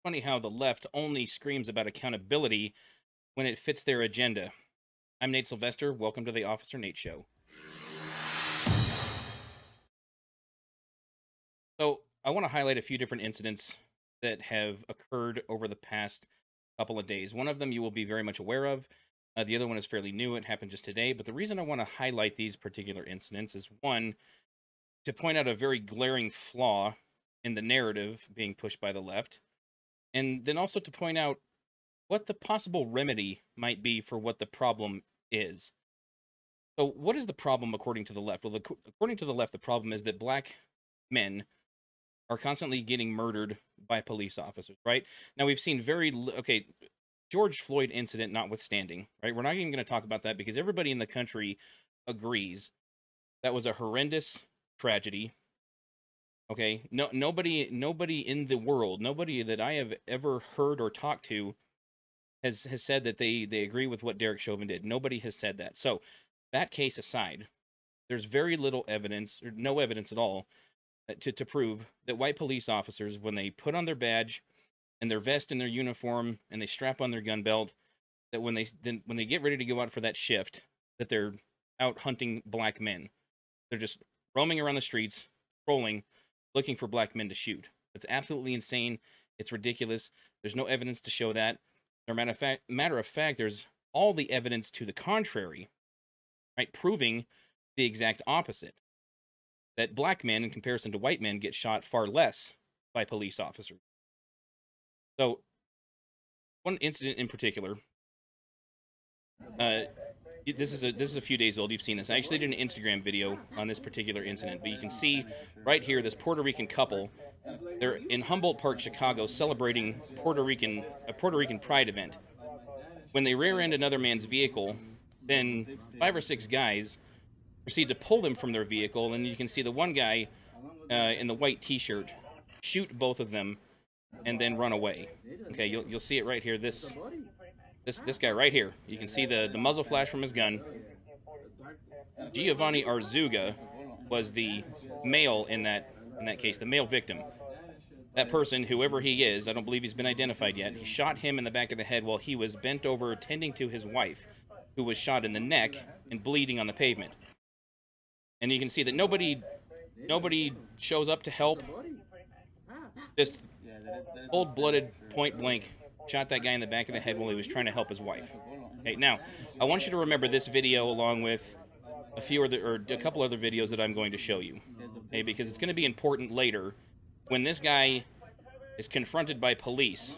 Funny how the left only screams about accountability when it fits their agenda. I'm Nate Sylvester. Welcome to the Officer Nate Show. So, I want to highlight a few different incidents that have occurred over the past couple of days. One of them you will be very much aware of. The other one is fairly new. It happened just today. But the reason I want to highlight these particular incidents is one, to point out a very glaring flaw in the narrative being pushed by the left, and then also to point out what the possible remedy might be for what the problem is. So, what is the problem according to the left? Well, according to the left, the problem is that black men are constantly getting murdered by police officers, right? Now, we've seen okay, George Floyd incident notwithstanding, right? We're not even going to talk about that because everybody in the country agrees that was a horrendous tragedy. Okay, nobody in the world, nobody that I have ever heard or talked to has said that they agree with what Derek Chauvin did. Nobody has said that. So that case aside, there's very little evidence or no evidence at all to prove that white police officers, when they put on their badge and their vest and their uniform and they strap on their gun belt, that when they get ready to go out for that shift, that they're out hunting black men. They're just roaming around the streets, trolling, looking for black men to shoot. It's absolutely insane. It's ridiculous. There's no evidence to show that. Matter of fact, there's all the evidence to the contrary, right? Proving the exact opposite. That black men, in comparison to white men, get shot far less by police officers. So, one incident in particular. This is a few days old. You've seen this. I actually did an Instagram video on this particular incident, but you can see right here this Puerto Rican couple. They're in Humboldt Park, Chicago, celebrating a Puerto Rican Pride event. When they rear end another man's vehicle, then 5 or 6 guys proceed to pull them from their vehicle, and you can see the one guy in the white T-shirt shoot both of them and then run away. Okay, you'll see it right here. This guy right here. You can see the muzzle flash from his gun. Giovanni Arzuga was the male in that case, the male victim. That person, whoever he is, I don't believe he's been identified yet. He shot him in the back of the head while he was bent over tending to his wife, who was shot in the neck and bleeding on the pavement. And you can see that nobody shows up to help. Just cold-blooded, point-blank, shot that guy in the back of the head while he was trying to help his wife. Okay, now, I want you to remember this video along with a couple other videos that I'm going to show you. Okay, because it's going to be important later when this guy is confronted by police.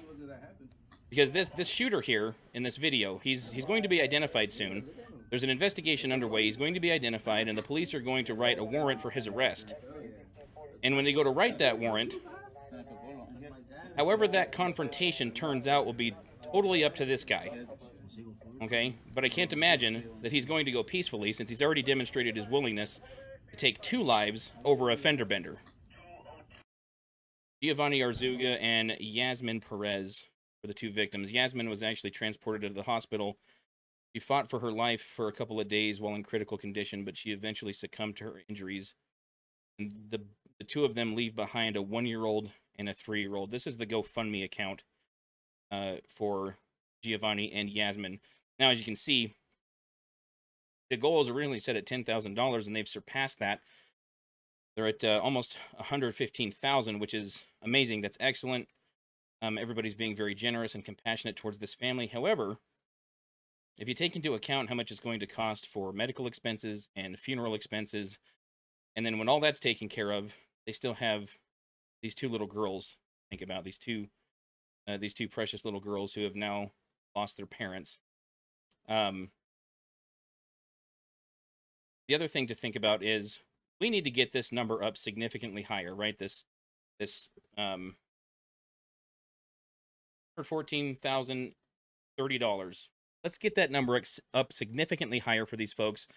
Because this shooter here in this video, he's going to be identified soon. There's an investigation underway. He's going to be identified, and the police are going to write a warrant for his arrest. And when they go to write that warrant, however that confrontation turns out will be totally up to this guy. Okay? But I can't imagine that he's going to go peacefully, since he's already demonstrated his willingness to take 2 lives over a fender bender. Giovanni Arzuga and Yasmin Perez were the 2 victims. Yasmin was actually transported to the hospital. She fought for her life for a couple of days while in critical condition, but she eventually succumbed to her injuries. And the 2 of them leave behind a 1-year-old and a 3-year-old. This is the GoFundMe account for Giovanni and Yasmin. Now, as you can see, the goal was originally set at $10,000, and they've surpassed that. They're at almost $115,000, which is amazing. That's excellent. Everybody's being very generous and compassionate towards this family. However, if you take into account how much it's going to cost for medical expenses and funeral expenses, and then when all that's taken care of, they still have these 2 little girls. Think about these two precious little girls who have now lost their parents. The other thing to think about is we need to get this number up significantly higher, right? This $14,030. Let's get that number up significantly higher for these folks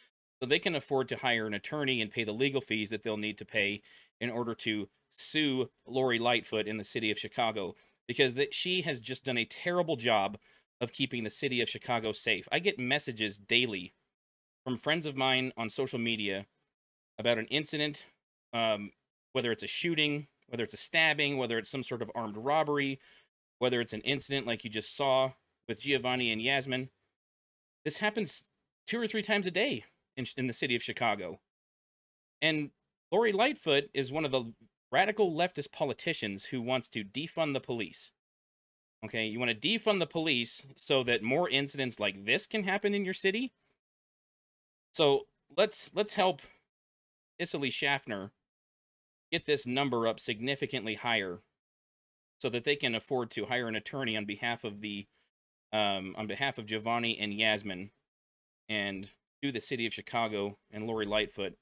so they can afford to hire an attorney and pay the legal fees that they'll need to pay in order to sue Lori Lightfoot in the city of Chicago, because she has just done a terrible job of keeping the city of Chicago safe. I get messages daily from friends of mine on social media about an incident, whether it's a shooting, whether it's a stabbing, whether it's some sort of armed robbery, whether it's an incident like you just saw with Giovanni and Yasmin. This happens 2 or 3 times a day in the city of Chicago. And Lori Lightfoot is one of the radical leftist politicians who wants to defund the police. Okay, you want to defund the police so that more incidents like this can happen in your city? So let's help Isali Schaffner get this number up significantly higher so that they can afford to hire an attorney on behalf of Giovanni and Yasmin and sue the city of Chicago and Lori Lightfoot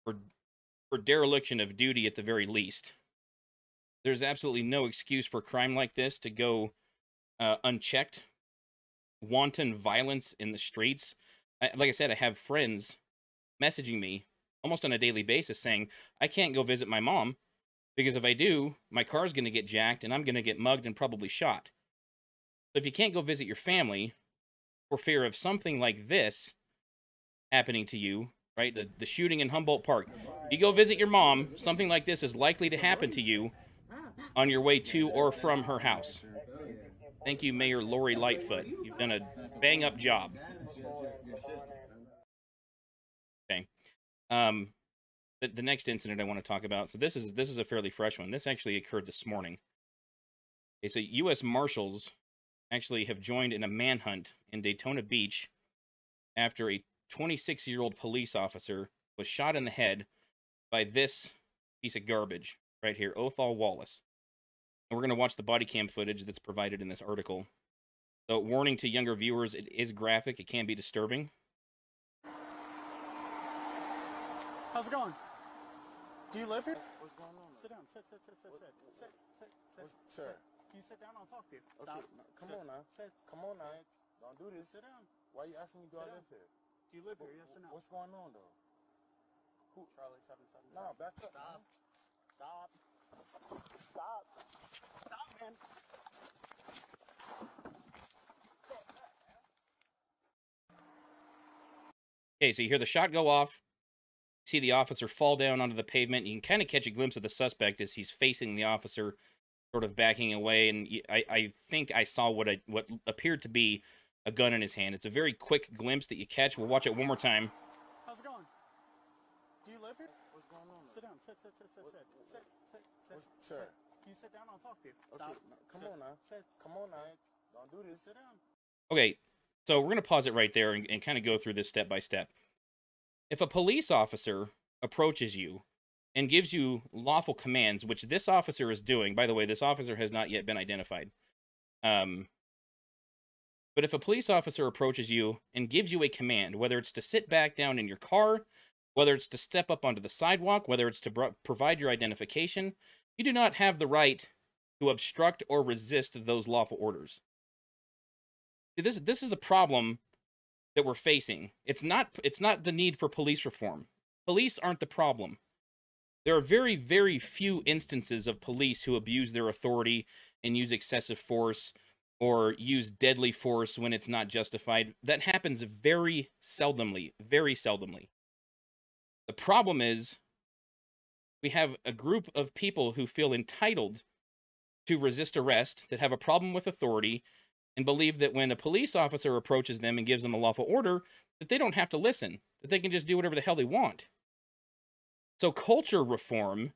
for dereliction of duty at the very least. There's absolutely no excuse for crime like this to go unchecked. Wanton violence in the streets. Like I said, I have friends messaging me almost on a daily basis saying, I can't go visit my mom because if I do, my car's going to get jacked and I'm going to get mugged and probably shot. So if you can't go visit your family for fear of something like this happening to you, right? The shooting in Humboldt Park. If you go visit your mom, something like this is likely to happen to you on your way to or from her house. Thank you, Mayor Lori Lightfoot. You've done a bang-up job. Okay. The next incident I want to talk about. So this is a fairly fresh one. This actually occurred this morning. Okay, so U.S. Marshals actually have joined in a manhunt in Daytona Beach after a 26-year-old police officer was shot in the head by this piece of garbage right here, Othal Wallace. And we're going to watch the body cam footage that's provided in this article. So, warning to younger viewers, it is graphic. It can be disturbing. How's it going? Do you live here? What's going on? Sit down. Sit. Sir. Can you sit down? I'll talk to you. Stop. Okay, come on now. Sit. Come on now. Sit. Don't do this. Sit down. Why are you asking me, do I live here? Do you live here? Yes or no? What's going on, though? Who? Charlie 777. No, back up. Stop. Man. Stop. Stop. Stop, man. Okay, so you hear the shot go off. See the officer fall down onto the pavement. You can kind of catch a glimpse of the suspect as he's facing the officer, sort of backing away. And I think I saw what appeared to be a gun in his hand. It's a very quick glimpse that you catch. We'll watch it one more time. How's it going? Do you live here? What's going on? Sit down. Sit. Sir. Can you sit down? I'll talk to you. Okay, Stop. no, come Sit. on now. Sit. Come on now. Sit. Don't do this. Sit down. Okay, so we're going to pause it right there and kind of go through this step by step. If a police officer approaches you and gives you lawful commands, which this officer is doing, by the way, this officer has not yet been identified. But if a police officer approaches you and gives you a command, whether it's to sit back down in your car, whether it's to step up onto the sidewalk, whether it's to provide your identification, you do not have the right to obstruct or resist those lawful orders. See, this is the problem that we're facing. It's not the need for police reform. Police aren't the problem. There are very, very few instances of police who abuse their authority and use excessive force or use deadly force when it's not justified. That happens very seldomly, very seldomly. The problem is we have a group of people who feel entitled to resist arrest, that have a problem with authority, and believe that when a police officer approaches them and gives them a lawful order, that they don't have to listen, that they can just do whatever the hell they want. So culture reform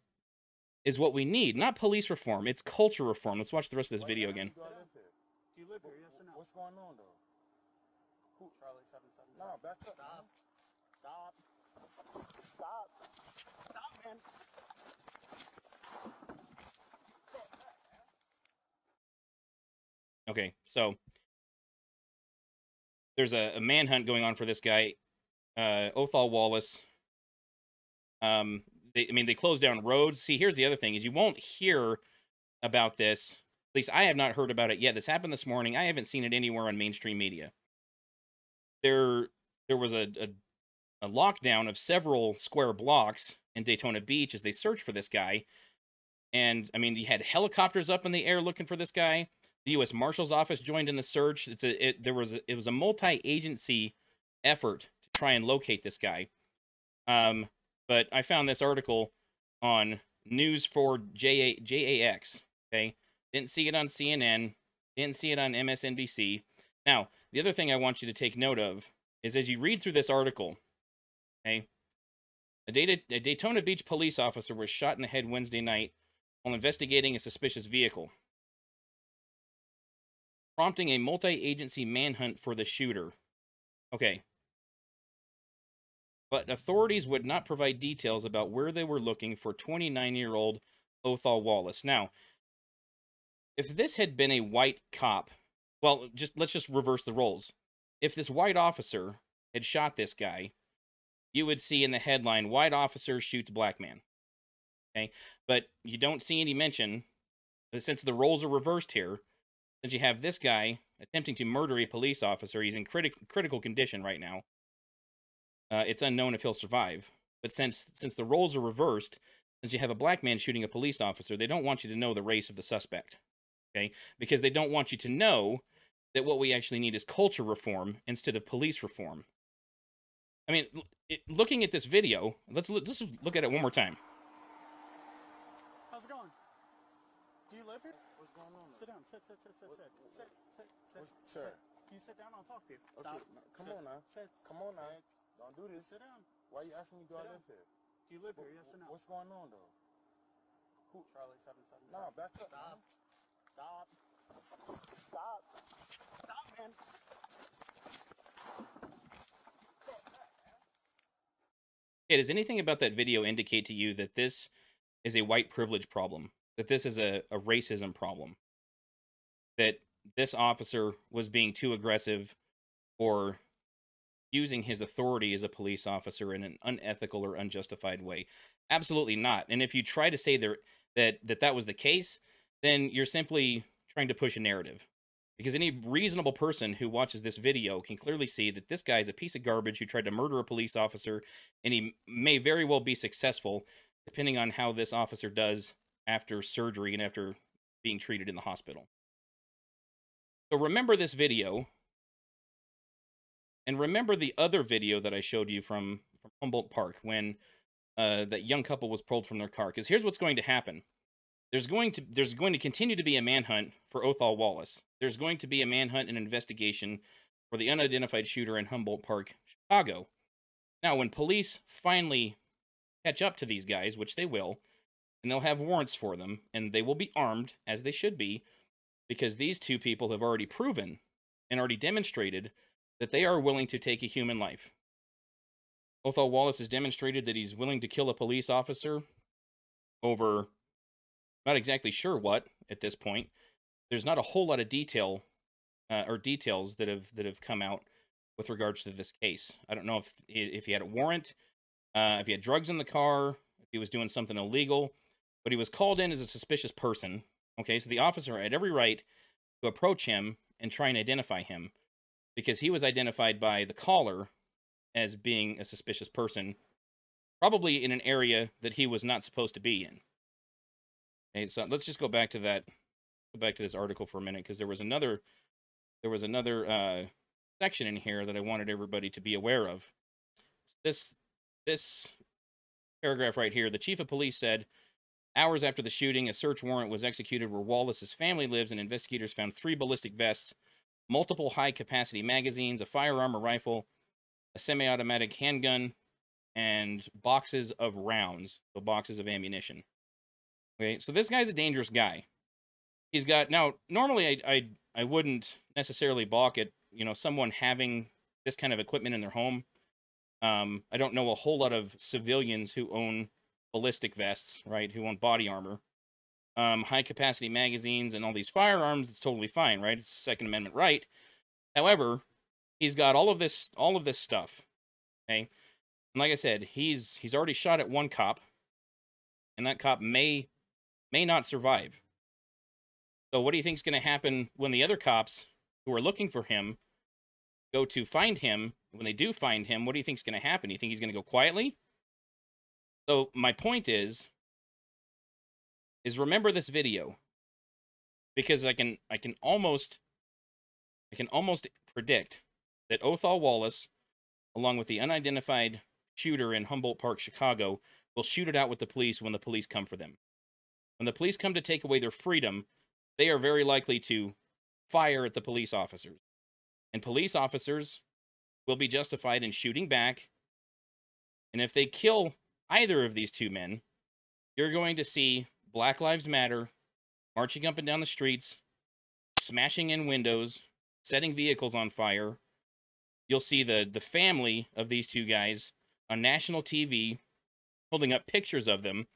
is what we need, not police reform. It's culture reform. Let's watch the rest of this video again. Do you live here? Yes or no? What's going on, though? Who? Charlie 777. No, back up. Stop. Man. Stop. Stop, man. Okay, so there's a manhunt going on for this guy, Othal Wallace. They closed down roads. See, here's the other thing, is you won't hear about this. At least I have not heard about it yet. This happened this morning. I haven't seen it anywhere on mainstream media. There was a lockdown of several square blocks in Daytona Beach as they searched for this guy. And, you had helicopters up in the air looking for this guy. The U.S. Marshal's Office joined in the search. It was a multi-agency effort to try and locate this guy. But I found this article on News4JAX. Okay, didn't see it on CNN. Didn't see it on MSNBC. Now, the other thing I want you to take note of is as you read through this article, okay, a Daytona Beach police officer was shot in the head Wednesday night while investigating a suspicious vehicle, prompting a multi-agency manhunt for the shooter. Okay. But authorities would not provide details about where they were looking for 29-year-old Othal Wallace. Now, if this had been a white cop, well, let's just reverse the roles. If this white officer had shot this guy, you would see in the headline, white officer shoots black man. Okay? But you don't see any mention, since the roles are reversed here, since you have this guy attempting to murder a police officer. He's in critical condition right now. It's unknown if he'll survive. But since the roles are reversed, since you have a black man shooting a police officer, they don't want you to know the race of the suspect. Okay? Because they don't want you to know that what we actually need is culture reform instead of police reform. I mean, looking at this video, let's look at it one more time. How's it going? Do you live here? What's going on? Sit down. Sit. Sir. Can you sit down? I'll talk to you. Okay, Stop. come Sit. on now. Sit. Come on now. Sit. Don't do this. Sit down. Why are you asking me, do I Sit live down. here? Do you live here? Yes or no? What's going on, though? Who? Charlie 777. Nah, back up. Stop. Stop. Stop. Stop, man. Okay, does anything about that video indicate to you that this is a white privilege problem? That this is a racism problem? That this officer was being too aggressive or using his authority as a police officer in an unethical or unjustified way? Absolutely not. And if you try to say that was the case, then you're simply trying to push a narrative. Because any reasonable person who watches this video can clearly see that this guy is a piece of garbage who tried to murder a police officer, and he may very well be successful, depending on how this officer does after surgery and after being treated in the hospital. So remember this video, and remember the other video that I showed you from Humboldt Park when that young couple was pulled from their car. Because here's what's going to happen. There's going to continue to be a manhunt for Othal Wallace. There's going to be a manhunt and investigation for the unidentified shooter in Humboldt Park, Chicago. Now, when police finally catch up to these guys, which they will, and they'll have warrants for them, and they will be armed, as they should be, because these two people have already proven and already demonstrated that they are willing to take a human life. Othal Wallace has demonstrated that he's willing to kill a police officer over not exactly sure what at this point. There's not a whole lot of details that have come out with regards to this case. I don't know if he had a warrant, if he had drugs in the car, if he was doing something illegal, but he was called in as a suspicious person. Okay, so the officer had every right to approach him and try and identify him because he was identified by the caller as being a suspicious person, probably in an area that he was not supposed to be in. Okay, so let's just go back to this article for a minute, because there was another section in here that I wanted everybody to be aware of. This paragraph right here, the chief of police said, hours after the shooting, a search warrant was executed where Wallace's family lives, and investigators found 3 ballistic vests, multiple high-capacity magazines, a firearm, a rifle, a semi-automatic handgun, and boxes of rounds, so boxes of ammunition. Okay, so this guy's a dangerous guy. He's got, now, normally I wouldn't necessarily balk at, someone having this kind of equipment in their home. I don't know a whole lot of civilians who own ballistic vests, right, who own body armor. High-capacity magazines and all these firearms, it's totally fine, right? It's a Second Amendment right. However, he's got all of this stuff, okay? And like I said, he's already shot at one cop, and that cop may not survive. So what do you think is going to happen when the other cops who are looking for him go to find him? When they do find him, what do you think is going to happen? You think he's going to go quietly? So my point is remember this video, because I can almost predict that Othal Wallace, along with the unidentified shooter in Humboldt Park, Chicago, will shoot it out with the police when the police come for them. When the police come to take away their freedom, they are very likely to fire at the police officers. And police officers will be justified in shooting back. And if they kill either of these two men, you're going to see Black Lives Matter marching up and down the streets, smashing in windows, setting vehicles on fire. You'll see the family of these two guys on national TV holding up pictures of them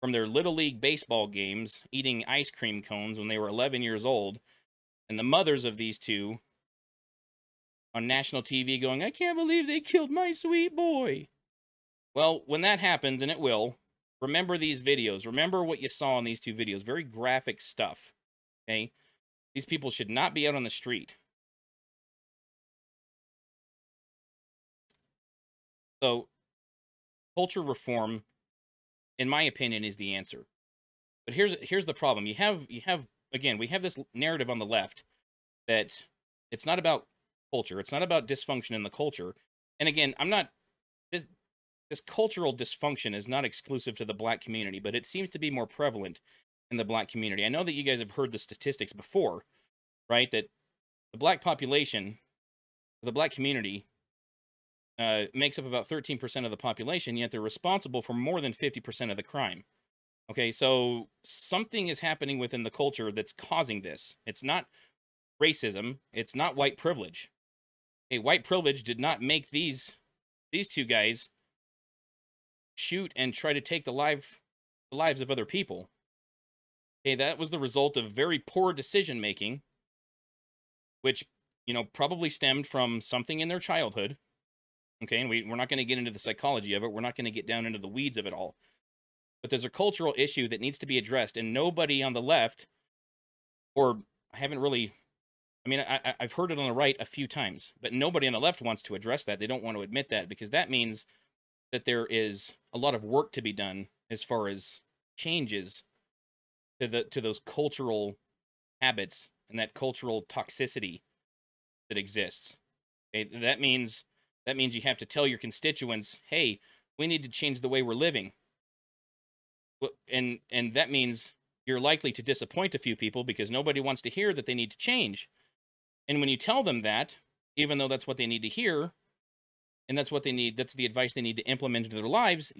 from their Little League baseball games, eating ice cream cones when they were 11 years old, and the mothers of these two on national TV going, "I can't believe they killed my sweet boy." Well, when that happens, and it will, remember these videos. Remember what you saw in these two videos. Very graphic stuff, okay? These people should not be out on the street. So, culture reform, in my opinion, is the answer. But here's the problem. You have again, we have this narrative on the left that it's not about culture. It's not about dysfunction in the culture. And again, I'm not this cultural dysfunction is not exclusive to the Black community, but it seems to be more prevalent in the Black community. I know that you guys have heard the statistics before, right? That the Black population, the Black community, makes up about 13% of the population, yet they're responsible for more than 50% of the crime. Okay, so something is happening within the culture that's causing this. It's not racism. It's not white privilege. Hey, white privilege did not make these two guys shoot and try to take the lives of other people. Okay, that was the result of very poor decision making, which, you know, probably stemmed from something in their childhood. Okay, and we're not going to get into the psychology of it. We're not going to get down into the weeds of it all. But there's a cultural issue that needs to be addressed, and nobody on the left, or I haven't really, I mean, I've heard it on the right a few times, but nobody on the left wants to address that. They don't want to admit that, because that means that there is a lot of work to be done as far as changes to those cultural habits and that cultural toxicity that exists. Okay? That means you have to tell your constituents, hey, we need to change the way we're living. And that means you're likely to disappoint a few people because nobody wants to hear that they need to change. And when you tell them that, even though that's what they need to hear, and that's what they need, that's the advice they need to implement into their lives,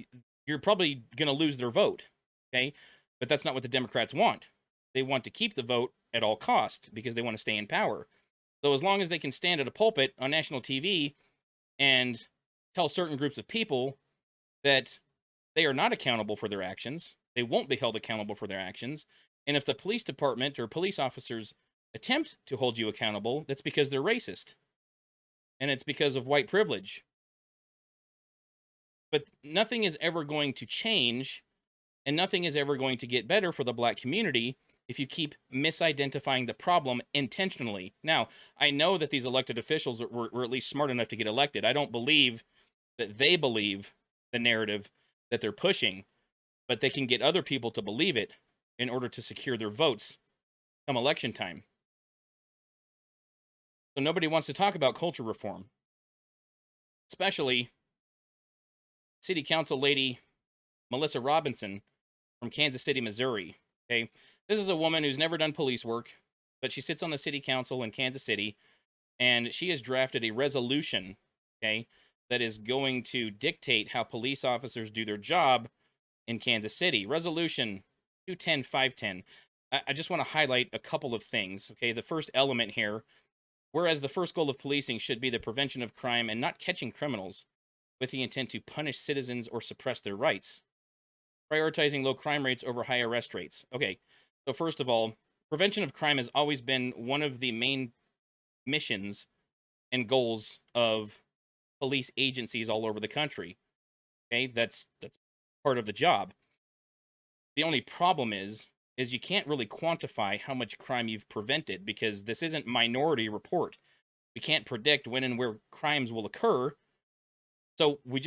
you're probably going to lose their vote, okay? But that's not what the Democrats want. They want to keep the vote at all cost because they want to stay in power. So as long as they can stand at a pulpit on national TV and tell certain groups of people that they are not accountable for their actions, they won't be held accountable for their actions, and if the police department or police officers attempt to hold you accountable, that's because they're racist. And it's because of white privilege. But nothing is ever going to change, and nothing is ever going to get better for the Black community if you keep misidentifying the problem intentionally. Now, I know that these elected officials were at least smart enough to get elected. I don't believe that they believe the narrative that they're pushing, but they can get other people to believe it in order to secure their votes come election time. So nobody wants to talk about culture reform, especially City Council lady Melissa Robinson from Kansas City, Missouri. Okay, this is a woman who's never done police work, but she sits on the city council in Kansas City, and she has drafted a resolution, okay, that is going to dictate how police officers do their job in Kansas City. Resolution 210-510. I just want to highlight a couple of things. Okay, the first element here, whereas the first goal of policing should be the prevention of crime and not catching criminals with the intent to punish citizens or suppress their rights. Prioritizing low crime rates over high arrest rates. Okay, so first of all, prevention of crime has always been one of the main missions and goals of police agencies all over the country. Okay, that's part of the job. The only problem is you can't really quantify how much crime you've prevented, because this isn't Minority Report. We can't predict when and where crimes will occur. So we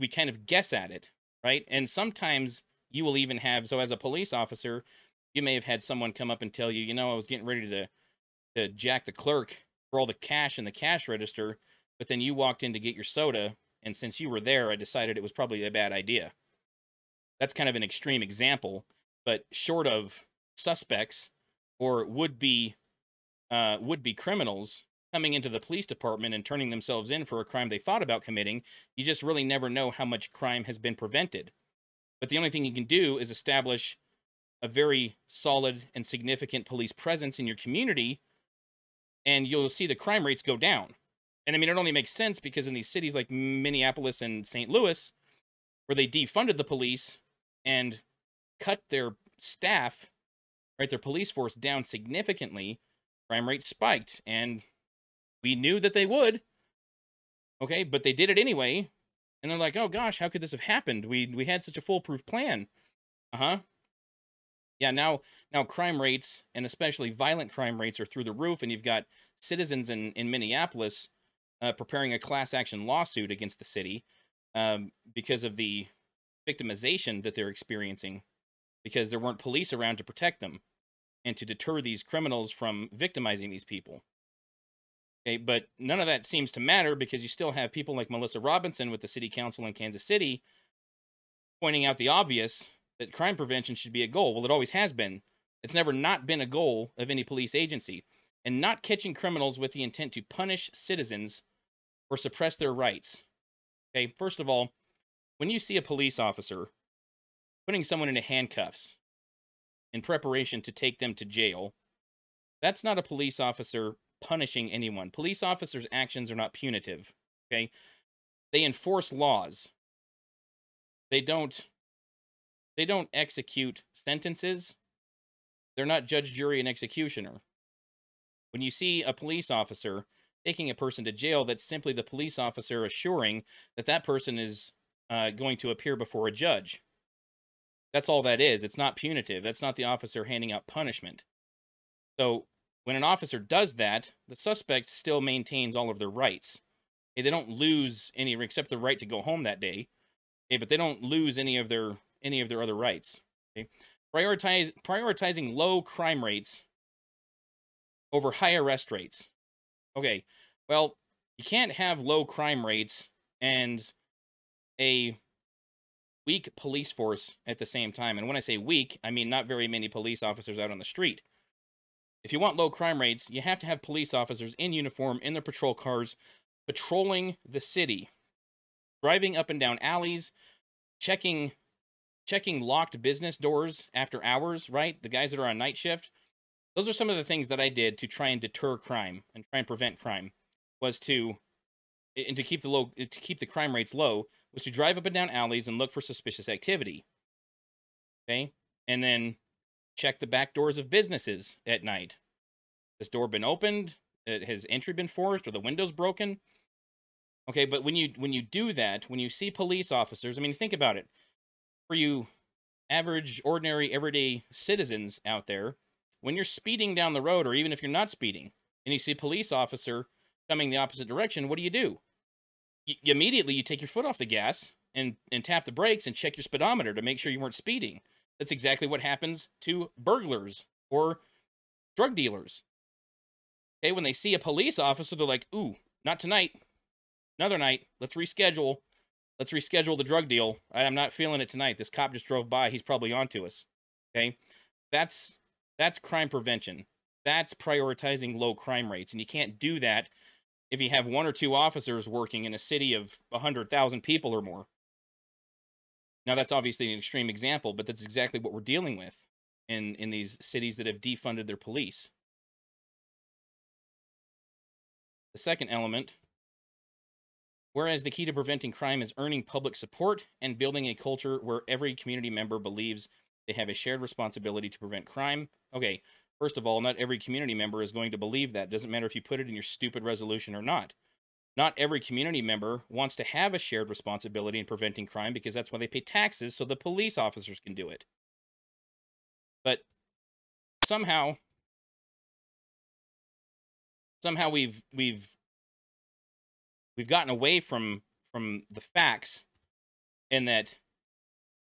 kind of guess at it, right? And sometimes you will even have, so as a police officer, you may have had someone come up and tell you, I was getting ready to jack the clerk for all the cash in the cash register, but then you walked in to get your soda, and since you were there, I decided it was probably a bad idea. That's kind of an extreme example, but short of suspects or would-be would-be criminals coming into the police department and turning themselves in for a crime they thought about committing. You just really never know how much crime has been prevented. But the only thing you can do is establish a very solid and significant police presence in your community, and you'll see the crime rates go down. And I mean, it only makes sense because in these cities like Minneapolis and St. Louis, where they defunded the police and cut their staff, right, their police force down significantly, crime rates spiked. And we knew that they would, okay, but they did it anyway. And they're like, oh gosh, how could this have happened? We had such a foolproof plan. Uh-huh. Yeah, now crime rates, and especially violent crime rates, are through the roof, and you've got citizens in Minneapolis preparing a class action lawsuit against the city because of the victimization that they're experiencing, because there weren't police around to protect them and to deter these criminals from victimizing these people. Okay, but none of that seems to matter because you still have people like Melissa Robinson with the city council in Kansas City pointing out the obvious, that crime prevention should be a goal. Well, it always has been. It's never not been a goal of any police agency. And not catching criminals with the intent to punish citizens or suppress their rights. Okay, first of all, when you see a police officer putting someone into handcuffs in preparation to take them to jail, that's not a police officer punishing anyone. Police officers' actions are not punitive. Okay, they enforce laws. They don't execute sentences. They're not judge, jury, and executioner. When you see a police officer taking a person to jail, that's simply the police officer assuring that that person is going to appear before a judge. That's all that is. It's not punitive. That's not the officer handing out punishment. So when an officer does that, the suspect still maintains all of their rights. Okay, they don't lose any, except the right to go home that day. Okay, but they don't lose any of their other rights. Okay? Prioritizing low crime rates over high arrest rates. Okay, well, you can't have low crime rates and a weak police force at the same time. And when I say weak, I mean not very many police officers out on the street. If you want low crime rates, you have to have police officers in uniform in their patrol cars patrolling the city, driving up and down alleys, checking locked business doors after hours, right? The guys that are on night shift. Those are some of the things that I did to try and deter crime and try and prevent crime, was to keep the crime rates low, was to drive up and down alleys and look for suspicious activity. Okay? And then check the back doors of businesses at night. This door been opened? Has entry been forced, or the windows broken? Okay, but when you do that, when you see police officers, I mean, think about it. For you average, ordinary, everyday citizens out there, when you're speeding down the road, or even if you're not speeding, and you see a police officer coming the opposite direction, what do? You immediately take your foot off the gas and tap the brakes and check your speedometer to make sure you weren't speeding. That's exactly what happens to burglars or drug dealers. Okay, when they see a police officer, they're like, ooh, not tonight. Another night. Let's reschedule. Let's reschedule the drug deal. I'm not feeling it tonight. This cop just drove by. He's probably onto us. Okay? That's crime prevention. That's prioritizing low crime rates. And you can't do that if you have one or two officers working in a city of 100,000 people or more. Now, that's obviously an extreme example, but that's exactly what we're dealing with in these cities that have defunded their police. The second element, whereas the key to preventing crime is earning public support and building a culture where every community member believes they have a shared responsibility to prevent crime. Okay, first of all, not every community member is going to believe that. It doesn't matter if you put it in your stupid resolution or not. Not every community member wants to have a shared responsibility in preventing crime because that's why they pay taxes, so the police officers can do it. But somehow we've gotten away from the facts, in that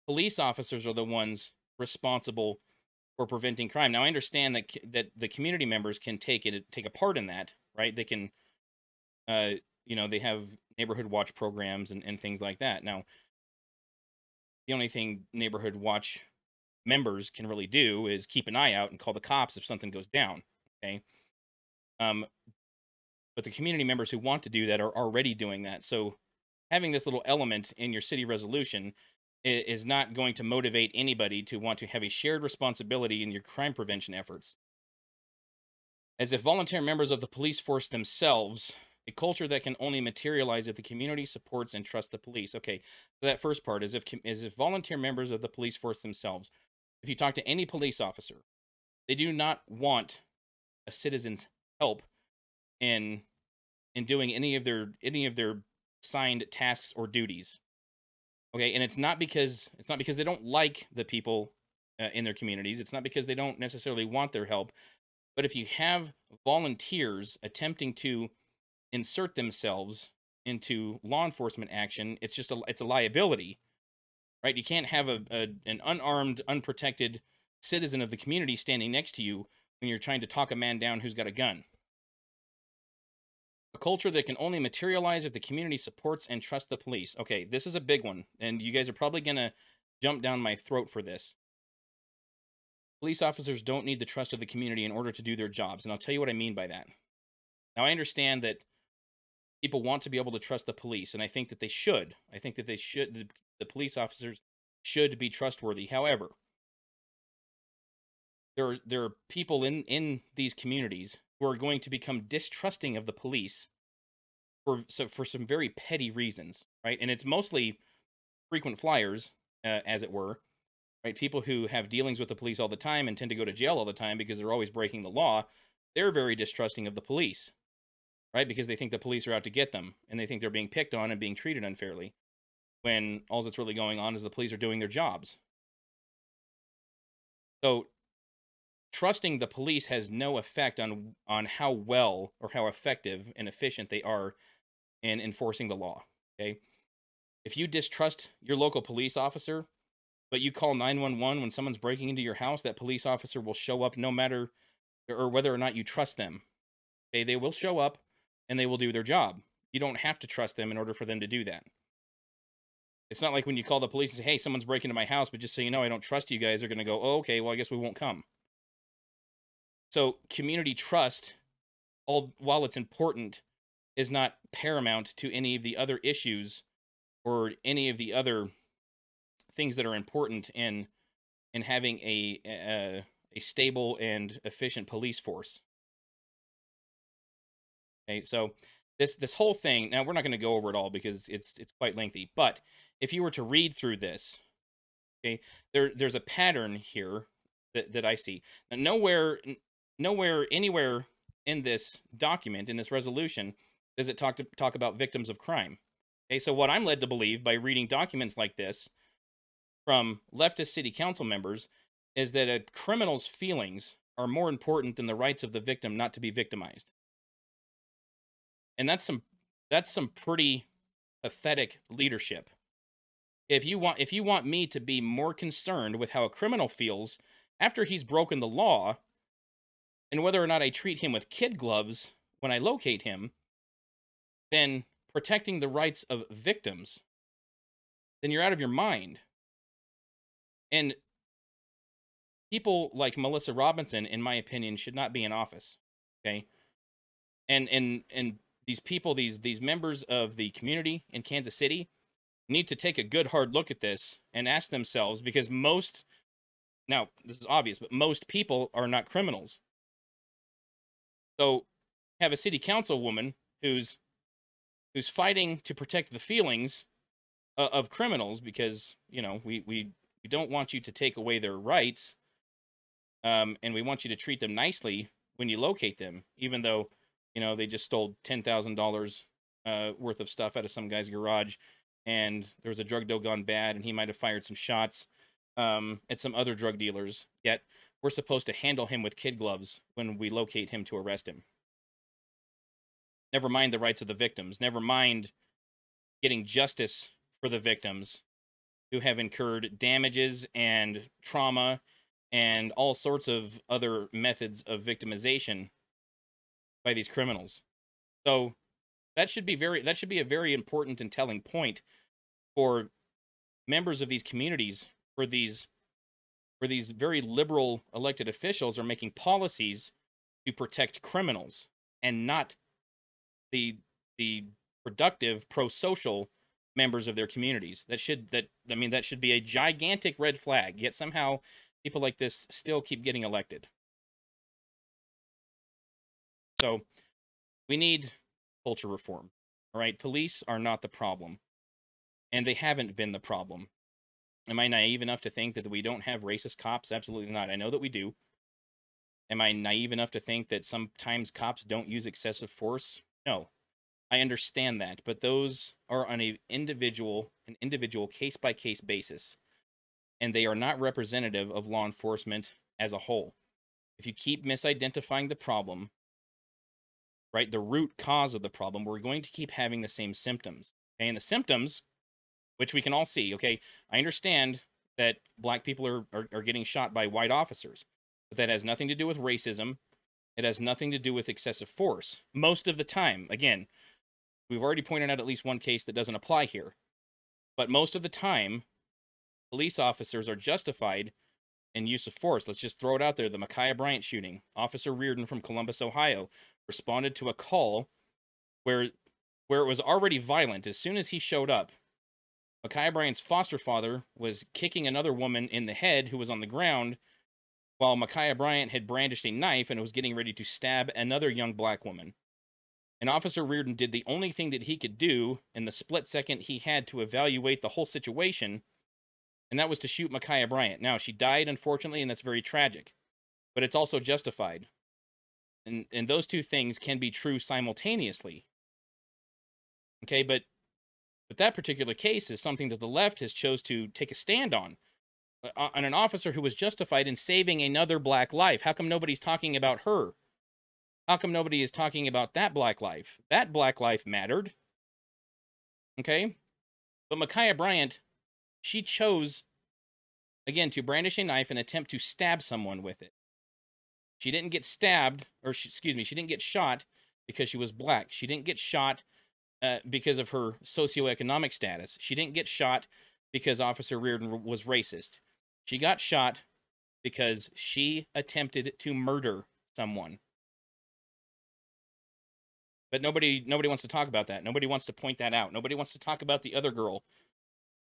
police officers are the ones responsible for preventing crime. Now, I understand that the community members can take a part in that, right? They can, they have neighborhood watch programs and things like that. Now, the only thing neighborhood watch members can really do is keep an eye out and call the cops if something goes down. Okay, Um, but the community members who want to do that are already doing that. So having this little element in your city resolution is not going to motivate anybody to want to have a shared responsibility in your crime prevention efforts. As if volunteer members of the police force themselves, a culture that can only materialize if the community supports and trusts the police. Okay, so that first part is if volunteer members of the police force themselves. If you talk to any police officer, they do not want a citizen's help in doing any of their signed tasks or duties. Okay, and it's not because they don't like the people in their communities. It's not because they don't necessarily want their help. But if you have volunteers attempting to insert themselves into law enforcement action, it's a liability, right? You can't have an unarmed, unprotected citizen of the community standing next to you when you're trying to talk a man down who's got a gun. A culture that can only materialize if the community supports and trusts the police. Okay, this is a big one, and you guys are probably gonna jump down my throat for this. Police officers don't need the trust of the community in order to do their jobs, and I'll tell you what I mean by that. Now, I understand that people want to be able to trust the police, and I think that they should. I think that the police officers should be trustworthy. However, there are people in these communities who are going to become distrusting of the police for some very petty reasons, right? And it's mostly frequent flyers, as it were, right? People who have dealings with the police all the time and tend to go to jail all the time because they're always breaking the law. They're very distrusting of the police, right? Because they think the police are out to get them, and they think they're being picked on and being treated unfairly, when all that's really going on is the police are doing their jobs. So trusting the police has no effect on how well or how effective and efficient they are in enforcing the law. Okay, if you distrust your local police officer, but you call 911 when someone's breaking into your house, that police officer will show up no matter or whether or not you trust them. Okay, they will show up and they will do their job. You don't have to trust them in order for them to do that. It's not like when you call the police and say, "Hey, someone's breaking into my house, but just so you know, I don't trust you guys." They're going to go, "Oh, okay, well, I guess we won't come." So community trust, while it's important, is not paramount to any of the other issues or any of the other things that are important in having a stable and efficient police force. Okay, so this whole thing. Now we're not going to go over it all because it's quite lengthy. But if you were to read through this, okay, there's a pattern here that I see. Now, nowhere, anywhere in this document, in this resolution, does it talk about victims of crime. Okay, so what I'm led to believe by reading documents like this from leftist city council members is that a criminal's feelings are more important than the rights of the victim not to be victimized. And that's some pretty pathetic leadership. If you want me to be more concerned with how a criminal feels after he's broken the law and whether or not I treat him with kid gloves when I locate him, than protecting the rights of victims, then you're out of your mind. And people like Melissa Robinson, in my opinion, should not be in office. Okay, and these people, these members of the community in Kansas City, need to take a good hard look at this and ask themselves, because now this is obvious, but most people are not criminals. So have a city councilwoman who's fighting to protect the feelings of criminals, because we don't want you to take away their rights, and we want you to treat them nicely when you locate them, even though they just stole $10,000 worth of stuff out of some guy's garage, and there was a drug deal gone bad, and he might have fired some shots at some other drug dealers. Yet we're supposed to handle him with kid gloves when we locate him to arrest him. Never mind the rights of the victims. Never mind getting justice for the victims who have incurred damages and trauma and all sorts of other methods of victimization by these criminals. So that should be a very important and telling point for members of these communities, where these very liberal elected officials are making policies to protect criminals. and not the productive pro-social members of their communities. That should be a gigantic red flag. Yet somehow people like this still keep getting elected. So we need culture reform. All right, police are not the problem, and they haven't been the problem. Am I naive enough to think that we don't have racist cops? Absolutely not. I know that we do. Am I naive enough to think that sometimes cops don't use excessive force? No. I understand that, but those are on an individual case by case basis, and they are not representative of law enforcement as a whole. If you keep misidentifying the problem, right, the root cause of the problem, we're going to keep having the same symptoms. Okay, and the symptoms, which we can all see, okay, I understand that black people are getting shot by white officers, but that has nothing to do with racism. It has nothing to do with excessive force. Most of the time, again, we've already pointed out at least one case that doesn't apply here. But most of the time, police officers are justified in use of force. Let's just throw it out there. The Ma'Khia Bryant shooting. Officer Reardon from Columbus, Ohio, responded to a call where it was already violent. As soon as he showed up, Ma'Khia Bryant's foster father was kicking another woman in the head who was on the ground, while Ma'Khia Bryant had brandished a knife and was getting ready to stab another young black woman. And Officer Reardon did the only thing that he could do in the split second he had to evaluate the whole situation, and that was to shoot Ma'Khia Bryant. Now, she died, unfortunately, and that's very tragic, but it's also justified. And those two things can be true simultaneously. Okay, but that particular case is something that the left has chose to take a stand on an officer who was justified in saving another black life. How come nobody's talking about her? How come nobody is talking about that black life? That black life mattered. Okay? But Ma'Khia Bryant, she chose, again, to brandish a knife and attempt to stab someone with it. She didn't get stabbed, or she didn't get shot because she was black. She didn't get shot because of her socioeconomic status. She didn't get shot because Officer Reardon was racist. She got shot because she attempted to murder someone. But nobody wants to talk about that. Nobody wants to point that out. Nobody wants to talk about the other girl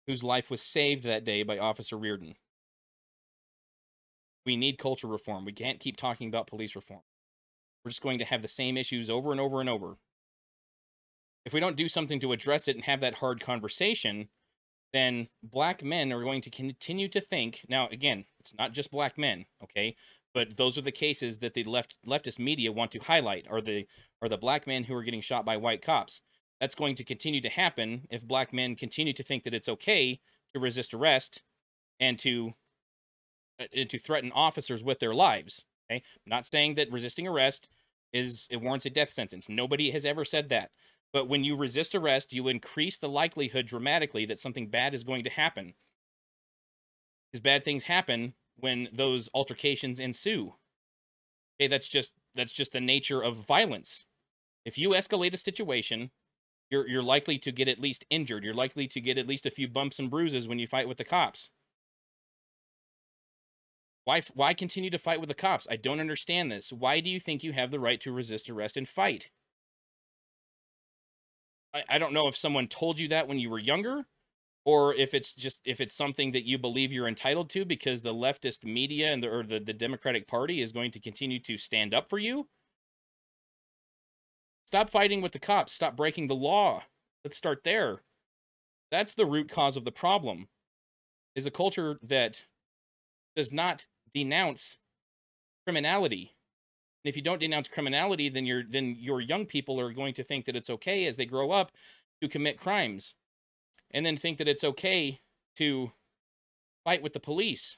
whose life was saved that day by Officer Reardon. We need culture reform. We can't keep talking about police reform. We're just going to have the same issues over and over and over. If we don't do something to address it and have that hard conversation, then black men are going to continue to think. Now, again, it's not just black men, okay? But those are the cases that the leftist media want to highlight, are the black men who are getting shot by white cops. That's going to continue to happen if black men continue to think that it's okay to resist arrest and to threaten officers with their lives. Okay, I'm not saying that resisting arrest it warrants a death sentence. Nobody has ever said that. But when you resist arrest, you increase the likelihood dramatically that something bad is going to happen. Because bad things happen when those altercations ensue. Okay, that's just the nature of violence. If you escalate a situation, you're likely to get at least injured. You're likely to get at least a few bumps and bruises when you fight with the cops. Why continue to fight with the cops? I don't understand this. Why do you think you have the right to resist arrest and fight? I don't know if someone told you that when you were younger, or if it's something that you believe you're entitled to because the leftist media and the Democratic Party is going to continue to stand up for you. Stop fighting with the cops. Stop breaking the law. Let's start there. That's the root cause of the problem, is a culture that does not denounce criminality. And if you don't denounce criminality, then your young people are going to think that it's okay as they grow up to commit crimes, and then think that it's okay to fight with the police.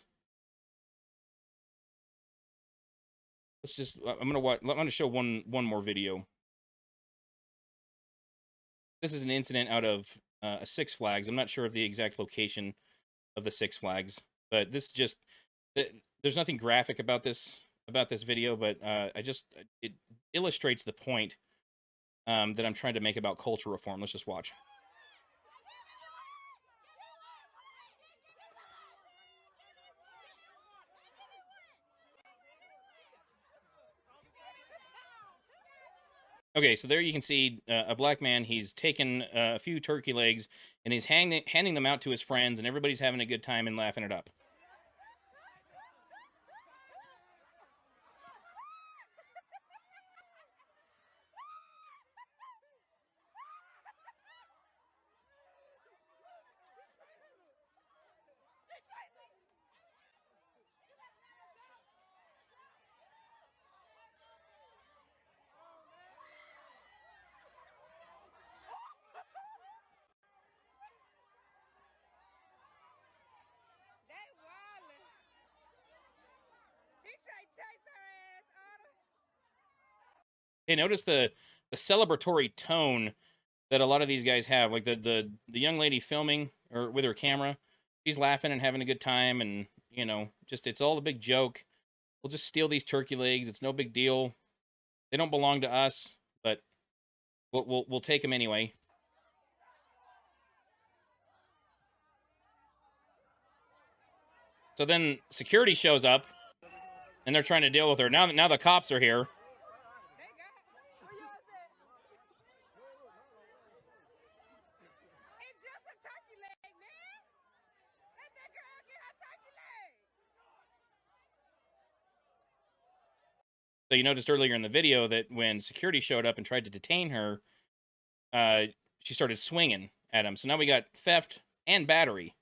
I'm gonna show one more video. This is an incident out of a Six Flags. I'm not sure of the exact location of the Six Flags, but there's nothing graphic about this video, but it illustrates the point that I'm trying to make about culture reform. Let's just watch. Okay, so there you can see a black man. He's taken a few turkey legs and he's handing them out to his friends, and everybody's having a good time and laughing it up. They wildin'. He straight chased her ass, Otter. Hey, notice the celebratory tone that a lot of these guys have. Like the young lady filming or with her camera, she's laughing and having a good time, and just it's all a big joke. We'll just steal these turkey legs. It's no big deal. They don't belong to us, but we'll take them anyway. So then security shows up, and they're trying to deal with her. Now the cops are here. They got where yours at? It's just a turkey leg, man. Let that girl get her turkey leg. So you noticed earlier in the video that when security showed up and tried to detain her, she started swinging at him. So now we got theft and battery.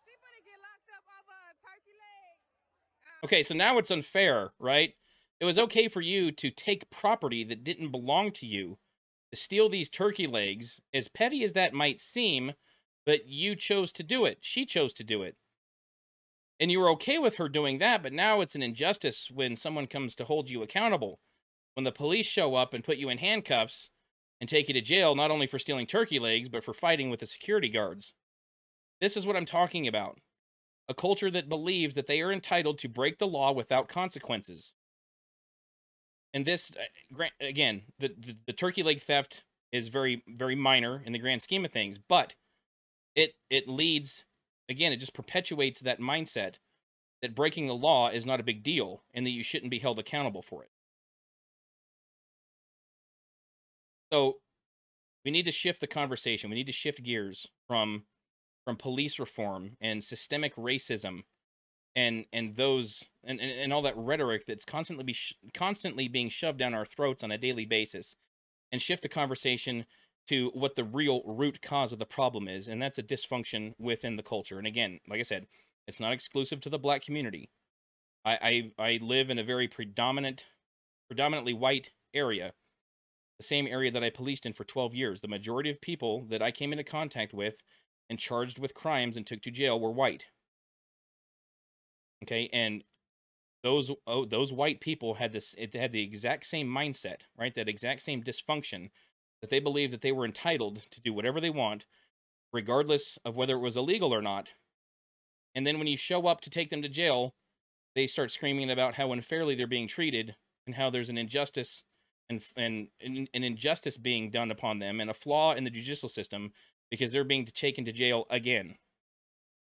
She better get locked up over a turkey leg. Okay, so now it's unfair, right? It was okay for you to take property that didn't belong to you, to steal these turkey legs, as petty as that might seem, but you chose to do it. She chose to do it. And you were okay with her doing that, but now it's an injustice when someone comes to hold you accountable. When the police show up and put you in handcuffs and take you to jail, not only for stealing turkey legs, but for fighting with the security guards. This is what I'm talking about. A culture that believes that they are entitled to break the law without consequences. And this, again, the turkey leg theft is very, very minor in the grand scheme of things, but it leads, again, it just perpetuates that mindset that breaking the law is not a big deal and that you shouldn't be held accountable for it. So we need to shift the conversation. We need to shift gears from police reform and systemic racism and those and all that rhetoric that's constantly being shoved down our throats on a daily basis, and shift the conversation to what the real root cause of the problem is, and that's a dysfunction within the culture. And again, like I said, it's not exclusive to the black community. I live in a very predominantly white area, the same area that I policed in for 12 years. The majority of people that I came into contact with and charged with crimes and took to jail were white. Okay, and those white people had the exact same mindset, right? That exact same dysfunction, that they believed that they were entitled to do whatever they want, regardless of whether it was illegal or not. And then when you show up to take them to jail, they start screaming about how unfairly they're being treated and how there's an injustice and an injustice being done upon them and a flaw in the judicial system because they're being taken to jail again.